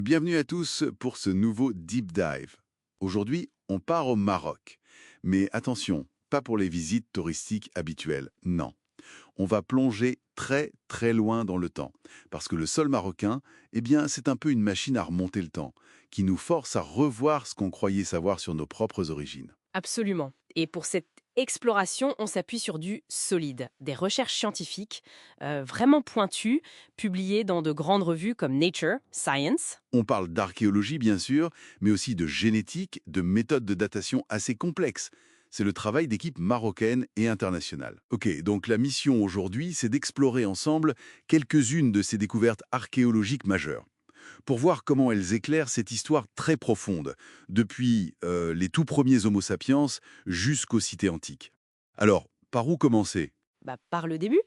Bienvenue à tous pour ce nouveau Deep Dive. Aujourd'hui, on part au Maroc. Mais attention, pas pour les visites touristiques habituelles, non. On va plonger très très loin dans le temps. Parce que le sol marocain, eh bien, c'est un peu une machine à remonter le temps, qui nous force à revoir ce qu'on croyait savoir sur nos propres origines. Absolument. Et pour cette exploration, on s'appuie sur du solide, des recherches scientifiques vraiment pointues, publiées dans de grandes revues comme Nature, Science. On parle d'archéologie, bien sûr, mais aussi de génétique, de méthodes de datation assez complexes. C'est le travail d'équipes marocaines et internationales. Ok, donc la mission aujourd'hui, c'est d'explorer ensemble quelques-unes de ces découvertes archéologiques majeures, pour voir comment elles éclairent cette histoire très profonde, depuis les tout premiers Homo sapiens jusqu'aux cités antiques. Alors, par où commencer? Par le début,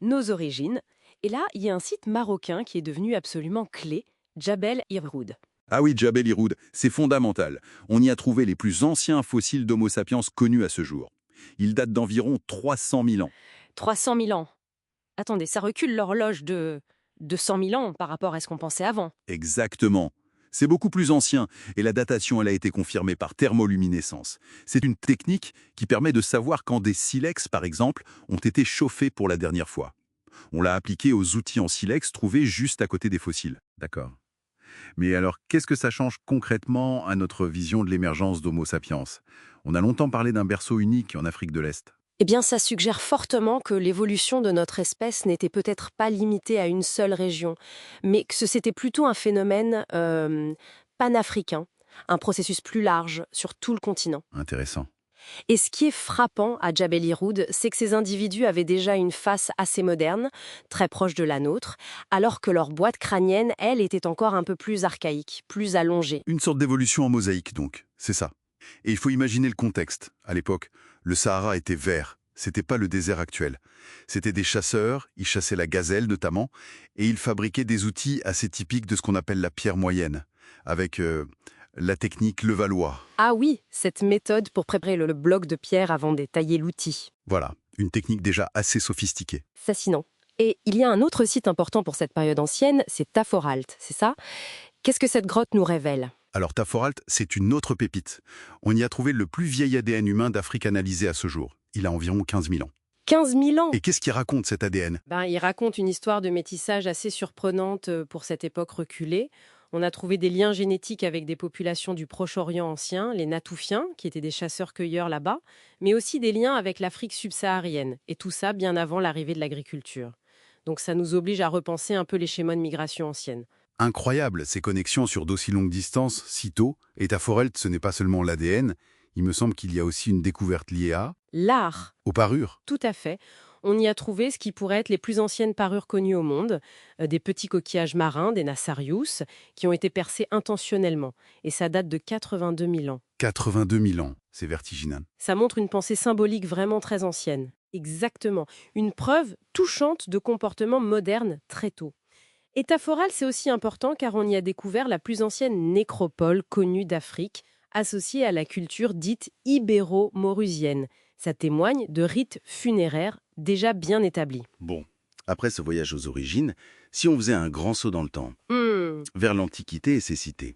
nos origines. Et là, il y a un site marocain qui est devenu absolument clé, Djabel Irhoud. Ah oui, Jabel Irhoud, c'est fondamental. On y a trouvé les plus anciens fossiles d'Homo sapiens connus à ce jour. Ils datent d'environ 300 000 ans. 300 000 ans. Attendez, ça recule l'horloge de 100 000 ans par rapport à ce qu'on pensait avant. Exactement. C'est beaucoup plus ancien, et la datation elle a été confirmée par thermoluminescence. C'est une technique qui permet de savoir quand des silex, par exemple, ont été chauffés pour la dernière fois. On l'a appliquée aux outils en silex trouvés juste à côté des fossiles. D'accord. Mais alors, qu'est-ce que ça change concrètement à notre vision de l'émergence d'Homo sapiens? On a longtemps parlé d'un berceau unique en Afrique de l'Est. Eh bien, ça suggère fortement que l'évolution de notre espèce n'était peut-être pas limitée à une seule région, mais que c'était plutôt un phénomène panafricain, un processus plus large sur tout le continent. Intéressant. Et ce qui est frappant à Jabel Irhoud, c'est que ces individus avaient déjà une face assez moderne, très proche de la nôtre, alors que leur boîte crânienne, elle, était encore un peu plus archaïque, plus allongée. Une sorte d'évolution en mosaïque, donc. C'est ça. Et il faut imaginer le contexte. À l'époque, le Sahara était vert. C'était pas le désert actuel. C'était des chasseurs, ils chassaient la gazelle notamment, et ils fabriquaient des outils assez typiques de ce qu'on appelle la pierre moyenne, avec la technique Levallois. Ah oui, cette méthode pour préparer le bloc de pierre avant de tailler l'outil. Voilà, une technique déjà assez sophistiquée. Fascinant. Et il y a un autre site important pour cette période ancienne, c'est Taforalt, c'est ça? Qu'est-ce que cette grotte nous révèle? Alors Taforalt, c'est une autre pépite. On y a trouvé le plus vieil ADN humain d'Afrique analysé à ce jour. Il a environ 15 000 ans. 15 000 ans! Et qu'est-ce qui raconte cet ADN? Il raconte une histoire de métissage assez surprenante pour cette époque reculée. On a trouvé des liens génétiques avec des populations du Proche-Orient ancien, les Natoufiens, qui étaient des chasseurs-cueilleurs là-bas, mais aussi des liens avec l'Afrique subsaharienne, et tout ça bien avant l'arrivée de l'agriculture. Donc ça nous oblige à repenser un peu les schémas de migration ancienne. Incroyable, ces connexions sur d'aussi longues distances, si tôt. Et Taforalt, ce n'est pas seulement l'ADN. Il me semble qu'il y a aussi une découverte liée L'art, aux parures. tout à fait. On y a trouvé ce qui pourrait être les plus anciennes parures connues au monde, des petits coquillages marins, des Nassarius, qui ont été percés intentionnellement. Et ça date de 82 000 ans. 82 000 ans, c'est vertigineux. Ça montre une pensée symbolique vraiment très ancienne. Exactement. Une preuve touchante de comportement moderne très tôt. Et Taforal, c'est aussi important car on y a découvert la plus ancienne nécropole connue d'Afrique, associée à la culture dite ibéro-maurusienne. Ça témoigne de rites funéraires déjà bien établis. Bon, après ce voyage aux origines, si on faisait un grand saut dans le temps, Hmm. vers l'Antiquité et ses cités,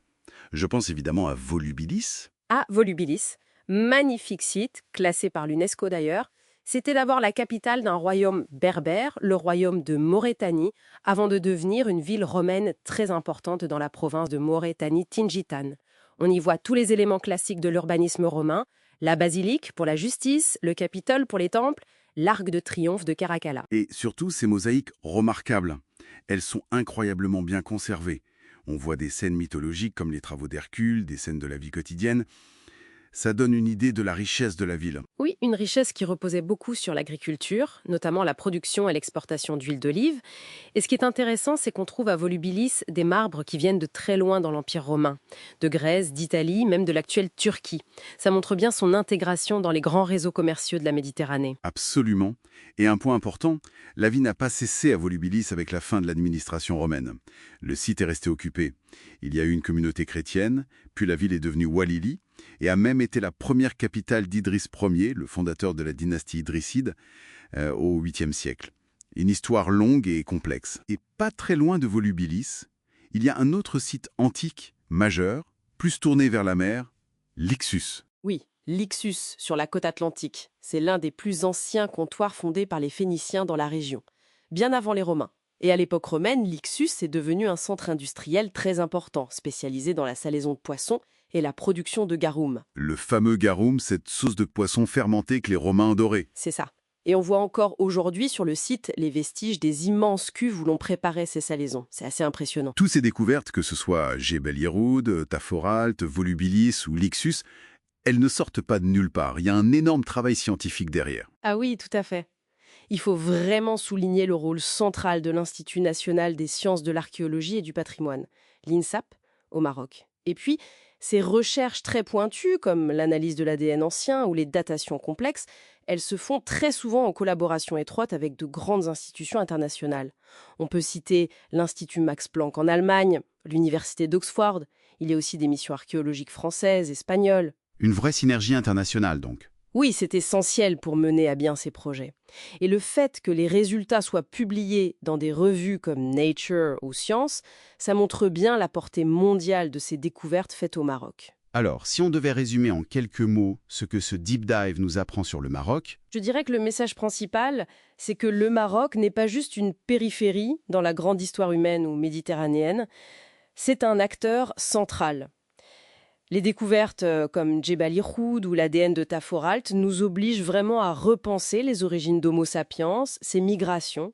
je pense évidemment à Volubilis. À Volubilis, magnifique site, classé par l'UNESCO d'ailleurs, c'était d'abord la capitale d'un royaume berbère, le royaume de Maurétanie, avant de devenir une ville romaine très importante dans la province de Maurétanie-Tingitane. On y voit tous les éléments classiques de l'urbanisme romain, la basilique pour la justice, le Capitole pour les temples, l'arc de triomphe de Caracalla. Et surtout, ces mosaïques remarquables. Elles sont incroyablement bien conservées. On voit des scènes mythologiques comme les travaux d'Hercule, des scènes de la vie quotidienne. Ça donne une idée de la richesse de la ville. Oui, une richesse qui reposait beaucoup sur l'agriculture, notamment la production et l'exportation d'huile d'olive. Et ce qui est intéressant, c'est qu'on trouve à Volubilis des marbres qui viennent de très loin dans l'Empire romain, de Grèce, d'Italie, même de l'actuelle Turquie. Ça montre bien son intégration dans les grands réseaux commerciaux de la Méditerranée. Absolument. Et un point important, la vie n'a pas cessé à Volubilis avec la fin de l'administration romaine. Le site est resté occupé. Il y a eu une communauté chrétienne, puis la ville est devenue Walili, et a même été la première capitale d'Idriss Ier, le fondateur de la dynastie idrisside, au 8e siècle. Une histoire longue et complexe. Et pas très loin de Volubilis, il y a un autre site antique, majeur, plus tourné vers la mer, Lixus. Oui, Lixus, sur la côte atlantique. C'est l'un des plus anciens comptoirs fondés par les Phéniciens dans la région, bien avant les Romains. Et à l'époque romaine, Lixus est devenu un centre industriel très important, spécialisé dans la salaison de poissons et la production de garum. Le fameux garum, cette sauce de poisson fermentée que les Romains adoraient. C'est ça. Et on voit encore aujourd'hui sur le site les vestiges des immenses cuves où l'on préparait ces salaisons. C'est assez impressionnant. Toutes ces découvertes, que ce soit Jebel Yeroud, Taforalt, Volubilis ou Lixus, elles ne sortent pas de nulle part. Il y a un énorme travail scientifique derrière. Ah oui, tout à fait. Il faut vraiment souligner le rôle central de l'Institut national des sciences de l'archéologie et du patrimoine, l'INSAP, au Maroc. Et puis, ces recherches très pointues, comme l'analyse de l'ADN ancien ou les datations complexes, elles se font très souvent en collaboration étroite avec de grandes institutions internationales. On peut citer l'Institut Max Planck en Allemagne, l'Université d'Oxford. Il y a aussi des missions archéologiques françaises, espagnoles. Une vraie synergie internationale, donc. Oui, c'est essentiel pour mener à bien ces projets. Et le fait que les résultats soient publiés dans des revues comme Nature ou Science, ça montre bien la portée mondiale de ces découvertes faites au Maroc. Alors, si on devait résumer en quelques mots ce que ce deep dive nous apprend sur le Maroc, Je dirais que le message principal, c'est que le Maroc n'est pas juste une périphérie dans la grande histoire humaine ou méditerranéenne, c'est un acteur central. Les découvertes comme Jebel Irhoud ou l'ADN de Taforalt nous obligent vraiment à repenser les origines d'Homo sapiens, ses migrations.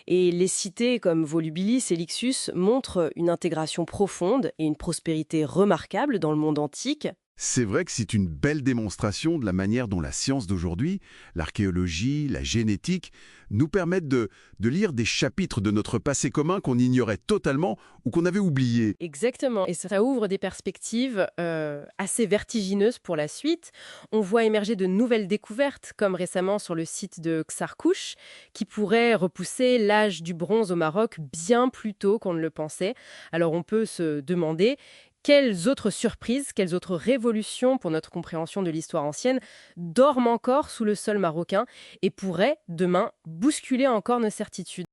Et les cités comme Volubilis et Lixus montrent une intégration profonde et une prospérité remarquable dans le monde antique. c'est vrai que c'est une belle démonstration de la manière dont la science d'aujourd'hui, l'archéologie, la génétique, nous permettent de lire des chapitres de notre passé commun qu'on ignorait totalement ou qu'on avait oubliés. Exactement. Et ça ouvre des perspectives assez vertigineuses pour la suite. On voit émerger de nouvelles découvertes, comme récemment sur le site de Ksarkouch, qui pourraient repousser l'âge du bronze au Maroc bien plus tôt qu'on ne le pensait. Alors on peut se demander quelles autres surprises, quelles autres révolutions pour notre compréhension de l'histoire ancienne dorment encore sous le sol marocain et pourraient, demain, bousculer encore nos certitudes.